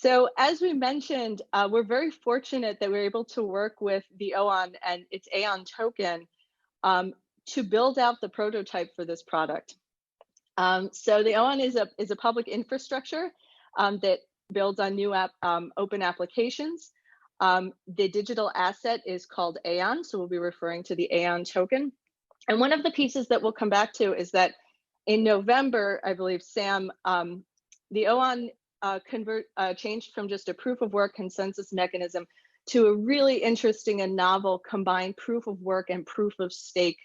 So as we mentioned, we're very fortunate that we're able to work with the OON and its AON token um, to build out the prototype for this product. So the OON is a public infrastructure that builds on new open applications. The digital asset is called AON, so we'll be referring to the AON token. And one of the pieces that we'll come back to is that in November, I believe, Sam, the OON changed from just a proof of work consensus mechanism to a really interesting and novel combined proof of work and proof of stake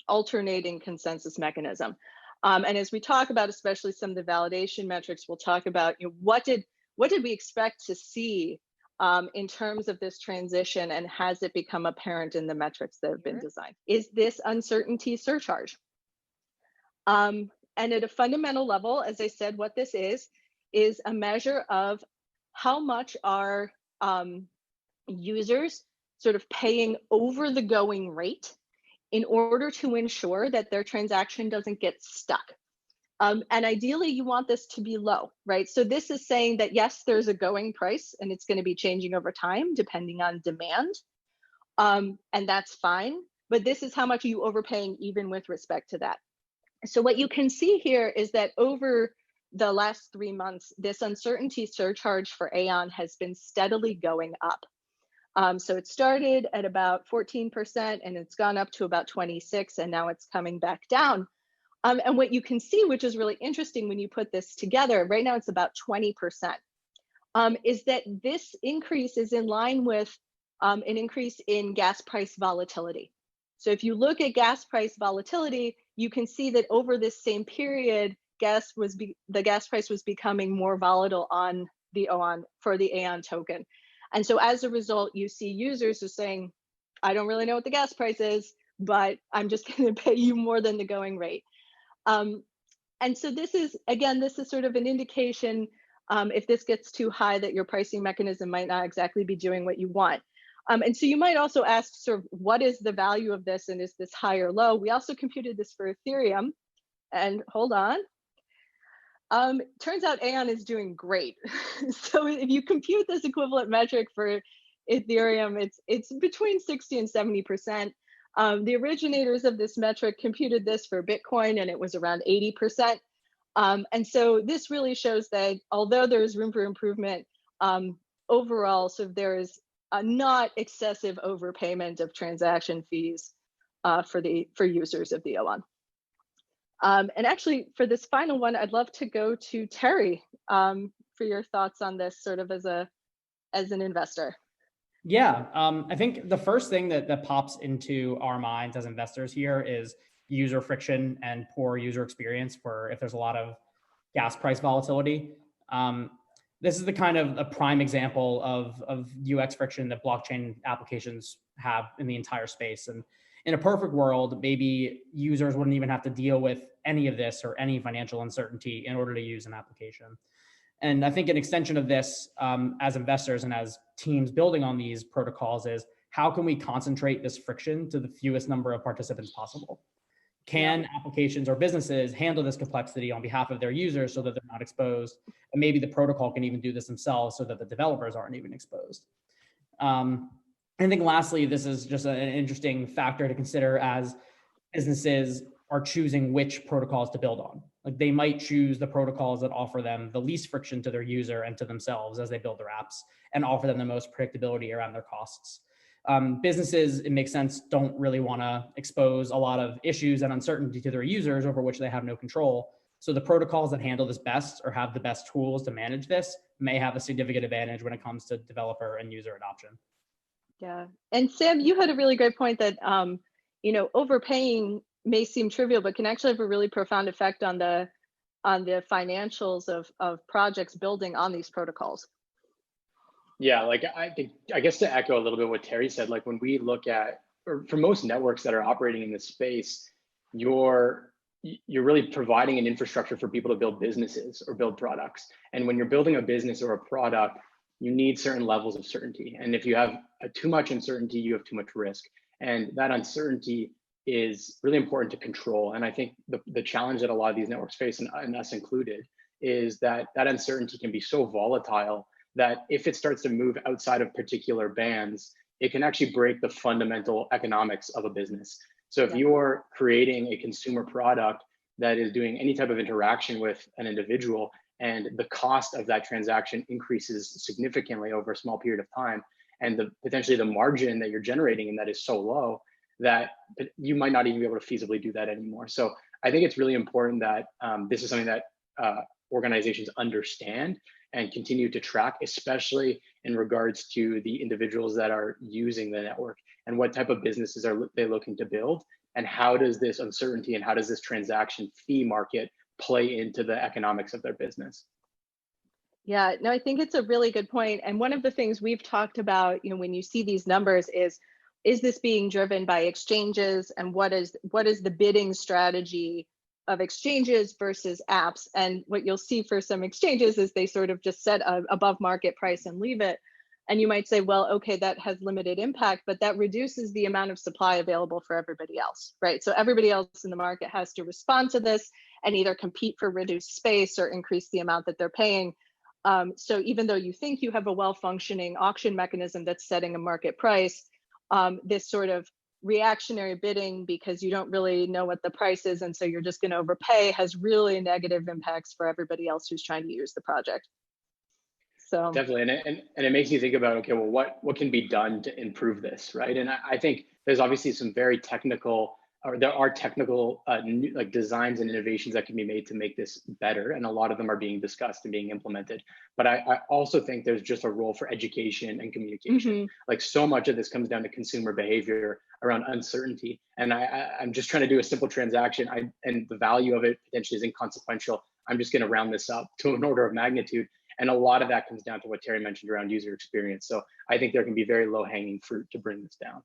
alternating consensus mechanism. And as we talk about, especially some of the validation metrics, we'll talk about what did we expect to see in terms of this transition, and has it become apparent in the metrics that have been designed? Is this uncertainty surcharge? And at a fundamental level, as I said, what this is a measure of how much are users sort of paying over the going rate in order to ensure that their transaction doesn't get stuck. And ideally, you want this to be low, right? So this is saying that, yes, there's a going price and it's going to be changing over time depending on demand. And that's fine. But this is how much are you overpaying even with respect to that. So what you can see here is that over the last 3 months, this uncertainty surcharge for AON has been steadily going up. So it started at about 14% and it's gone up to about 26, and now it's coming back down. And what you can see, which is really interesting when you put this together, right now it's about 20%, is that this increase is in line with an increase in gas price volatility. So if you look at gas price volatility, you can see that over this same period, the gas price was becoming more volatile on the OON for the AON token. And so as a result, you see users are saying, I don't really know what the gas price is, but I'm just going to pay you more than the going rate. And so this is sort of an indication if this gets too high that your pricing mechanism might not exactly be doing what you want. And so you might also ask, sort of, what is the value of this, and is this high or low? We also computed this for Ethereum, and hold on. Turns out AON is doing great. So if you compute this equivalent metric for Ethereum, it's between 60 and 70%. The originators of this metric computed this for Bitcoin, and it was around 80%. And so this really shows that although there's room for improvement, overall, so there is a not excessive overpayment of transaction fees for users of the OON. And actually, for this final one, I'd love to go to Terry for your thoughts on this, sort of as an investor. Yeah, I think the first thing that pops into our minds as investors here is user friction and poor user experience for if there's a lot of gas price volatility. This is the kind of a prime example of UX friction that blockchain applications have in the entire space. And in a perfect world, maybe users wouldn't even have to deal with any of this or any financial uncertainty in order to use an application. And I think an extension of this as investors and as teams building on these protocols is, how can we concentrate this friction to the fewest number of participants possible? Can applications or businesses handle this complexity on behalf of their users so that they're not exposed? And maybe the protocol can even do this themselves so that the developers aren't even exposed. I think lastly, this is just an interesting factor to consider as businesses are choosing which protocols to build on. Like, they might choose the protocols that offer them the least friction to their user and to themselves as they build their apps, and offer them the most predictability around their costs. Businesses, it makes sense, don't really want to expose a lot of issues and uncertainty to their users over which they have no control. So the protocols that handle this best or have the best tools to manage this may have a significant advantage when it comes to developer and user adoption. Yeah. And Sam, you had a really great point that, overpaying may seem trivial, but can actually have a really profound effect on the financials of projects building on these protocols. Yeah, like I guess to echo a little bit what Terry said, like when we look at, or for most networks that are operating in this space, you're really providing an infrastructure for people to build businesses or build products. And when you're building a business or a product, you need certain levels of certainty. And if you have too much uncertainty, you have too much risk. And that uncertainty is really important to control. And I think the challenge that a lot of these networks face, and us included, is that that uncertainty can be so volatile that if it starts to move outside of particular bands, it can actually break the fundamental economics of a business. So if you're creating a consumer product that is doing any type of interaction with an individual, and the cost of that transaction increases significantly over a small period of time, and potentially the margin that you're generating in that is so low that you might not even be able to feasibly do that anymore. So I think it's really important that this is something that organizations understand and continue to track, especially in regards to the individuals that are using the network and what type of businesses are they looking to build, and how does this uncertainty and how does this transaction fee market play into the economics of their business. Yeah, no, I think it's a really good point. And one of the things we've talked about, when you see these numbers is this being driven by exchanges, and what is the bidding strategy of exchanges versus apps? And what you'll see for some exchanges is they sort of just set a above market price and leave it. And you might say, well, okay, that has limited impact, but that reduces the amount of supply available for everybody else, right? So everybody else in the market has to respond to this and either compete for reduced space or increase the amount that they're paying. So even though you think you have a well-functioning auction mechanism that's setting a market price, this sort of reactionary bidding, because you don't really know what the price is and so you're just going to overpay, has really negative impacts for everybody else who's trying to use the project. So definitely, and it makes you think about, okay, well, what can be done to improve this, right? And I think there's obviously some very technical, or there are technical like designs and innovations that can be made to make this better, and a lot of them are being discussed and being implemented. But I also think there's just a role for education and communication. Like, so much of this comes down to consumer behavior around uncertainty, and I'm just trying to do a simple transaction, and the value of it potentially is inconsequential. I'm just going to round this up to an order of magnitude. And a lot of that comes down to what Terry mentioned around user experience. So I think there can be very low hanging fruit to bring this down.